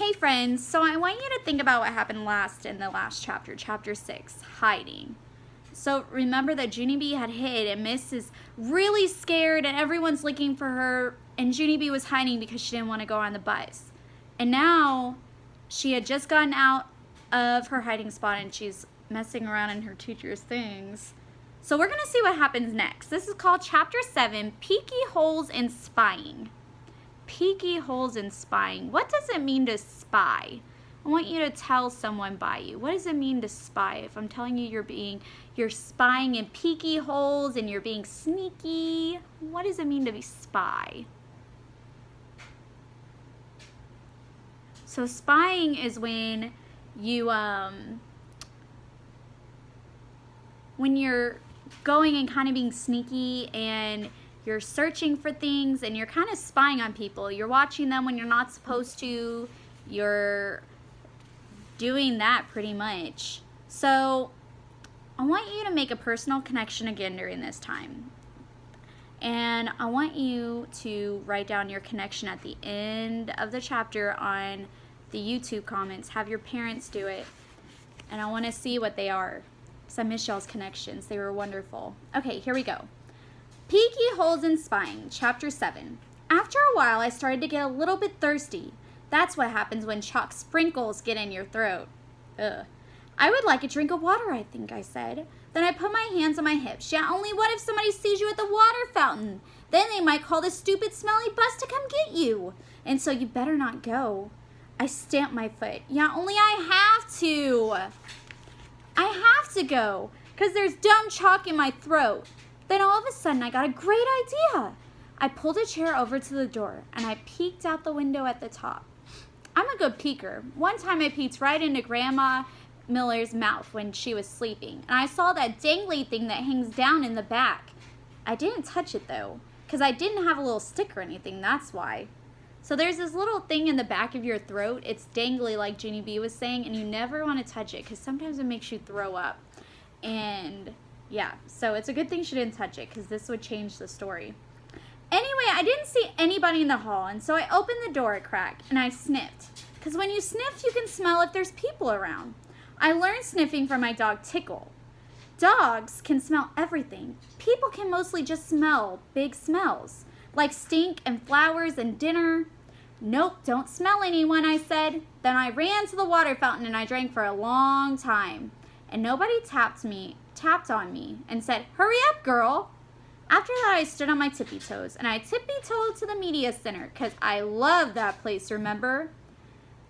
Hey friends, so I want you to think about what happened last in the last chapter, chapter 6, hiding. So remember that Junie B had hid and Miss is really scared and everyone's looking for her, and Junie B was hiding because she didn't want to go on the bus. And now she had just gotten out of her hiding spot and she's messing around in her teacher's things. So we're going to see what happens next. This is called chapter 7, Peeky Holes and Spying. Peeky holes and spying. What does it mean to spy? I want you to tell someone by you. What does it mean to spy? If I'm telling you you're spying in peeky holes and you're being sneaky, what does it mean to be spy? So spying is when you when you're going and kind of being sneaky and you're searching for things and you're kind of spying on people. You're watching them when you're not supposed to. You're doing that pretty much. So I want you to make a personal connection again during this time. And I want you to write down your connection at the end of the chapter on the YouTube comments. Have your parents do it. And I want to see what they are. Because I miss y'all's connections. They were wonderful. Okay, here we go. Peeky Holes and Spying, Chapter 7. After a while, I started to get a little bit thirsty. That's what happens when chalk sprinkles get in your throat. Ugh. I would like a drink of water, I think I said. Then I put my hands on my hips. Yeah, only what if somebody sees you at the water fountain? Then they might call the stupid smelly bus to come get you. And so you better not go. I stamped my foot. Yeah, only I have to. I have to go, because there's dumb chalk in my throat. Then all of a sudden, I got a great idea. I pulled a chair over to the door, and I peeked out the window at the top. I'm a good peeker. One time I peeked right into Grandma Miller's mouth when she was sleeping, and I saw that dangly thing that hangs down in the back. I didn't touch it, though, because I didn't have a little stick or anything, that's why. So there's this little thing in the back of your throat. It's dangly, like Junie B was saying, and you never want to touch it, because sometimes it makes you throw up. And yeah, so it's a good thing she didn't touch it, because this would change the story. Anyway, I didn't see anybody in the hall, and so I opened the door a crack, and I sniffed. Because when you sniff, you can smell if there's people around. I learned sniffing from my dog, Tickle. Dogs can smell everything. People can mostly just smell big smells, like stink and flowers and dinner. Nope, don't smell anyone, I said. Then I ran to the water fountain, and I drank for a long time. And nobody tapped on me and said, "Hurry up, girl." After that, I stood on my tippy toes, and I tippy-toed to the media center, because I love that place, remember?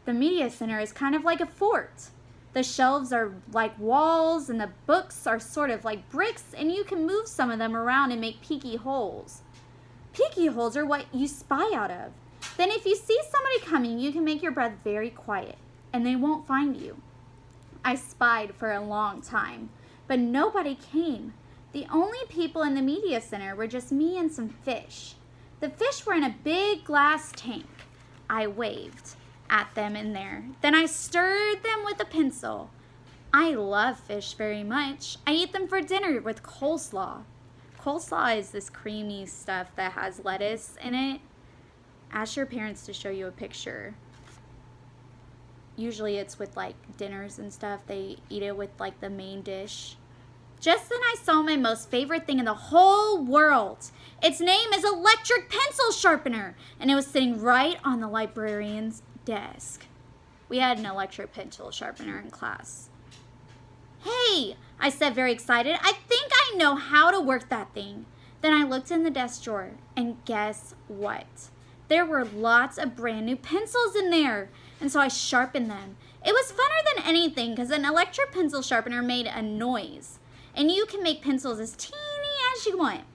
The media center is kind of like a fort. The shelves are like walls, and the books are sort of like bricks, and you can move some of them around and make peeky holes. Peeky holes are what you spy out of. Then if you see somebody coming, you can make your breath very quiet, and they won't find you. I spied for a long time, but nobody came. The only people in the media center were just me and some fish. The fish were in a big glass tank. I waved at them in there. Then I stirred them with a pencil. I love fish very much. I eat them for dinner with coleslaw. Coleslaw is this creamy stuff that has lettuce in it. Ask your parents to show you a picture. Usually it's with like dinners and stuff. They eat it with like the main dish. Just then I saw my most favorite thing in the whole world. Its name is electric pencil sharpener, and it was sitting right on the librarian's desk. We had an electric pencil sharpener in class. "Hey," I said, very excited, "I think I know how to work that thing." Then I looked in the desk drawer, and guess what? There were lots of brand new pencils in there, and so I sharpened them. It was funner than anything because an electric pencil sharpener made a noise. And you can make pencils as teeny as you want.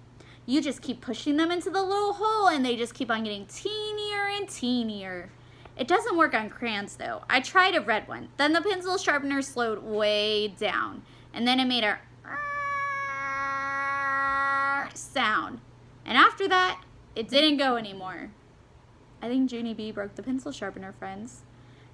You just keep pushing them into the little hole, and they just keep on getting teenier and teenier. It doesn't work on crayons, though. I tried a red one. Then the pencil sharpener slowed way down, and then it made a sound. And after that, it didn't go anymore. I think Junie B broke the pencil sharpener, friends.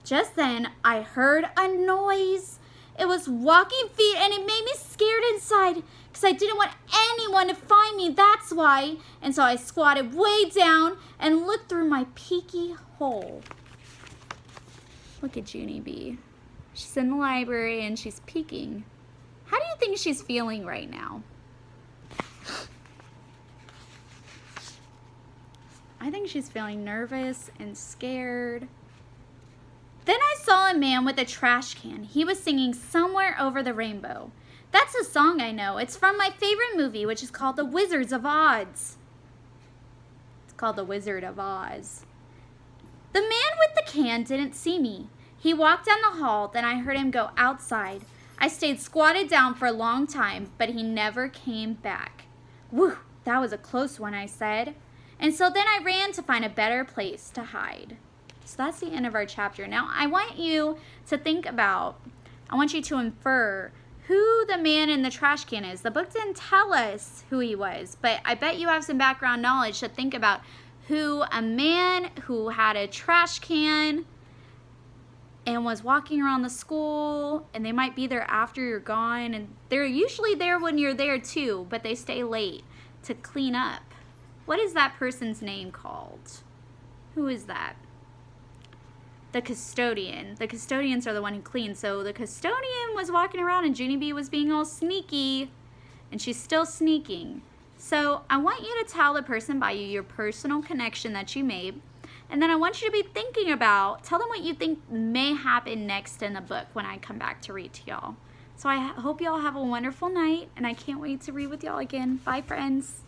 Just then, I heard a noise. It was walking feet, and it made me scared inside because I didn't want anyone to find me, that's why. And so I squatted way down and looked through my peeky hole. Look at Junie B. She's in the library and she's peeking. How do you think she's feeling right now? I think she's feeling nervous and scared. Then I saw a man with a trash can. He was singing Somewhere Over the Rainbow. That's a song I know. It's from my favorite movie, which is called The Wizards of Oz. It's called The Wizard of Oz. The man with the can didn't see me. He walked down the hall, then I heard him go outside. I stayed squatted down for a long time, but he never came back. Whew, that was a close one, I said. And so then I ran to find a better place to hide. So that's the end of our chapter. Now I want you to think about, I want you to infer who the man in the trash can is. The book didn't tell us who he was, but I bet you have some background knowledge to think about who a man who had a trash can and was walking around the school, and they might be there after you're gone, and they're usually there when you're there too, but they stay late to clean up. What is that person's name called? Who is that? The custodian. The custodians are the one who cleans. So the custodian was walking around and Junie B was being all sneaky, and she's still sneaking. So I want you to tell the person by you your personal connection that you made, and then I want you to be thinking about, tell them what you think may happen next in the book when I come back to read to y'all. So I hope y'all have a wonderful night, and I can't wait to read with y'all again. Bye, friends.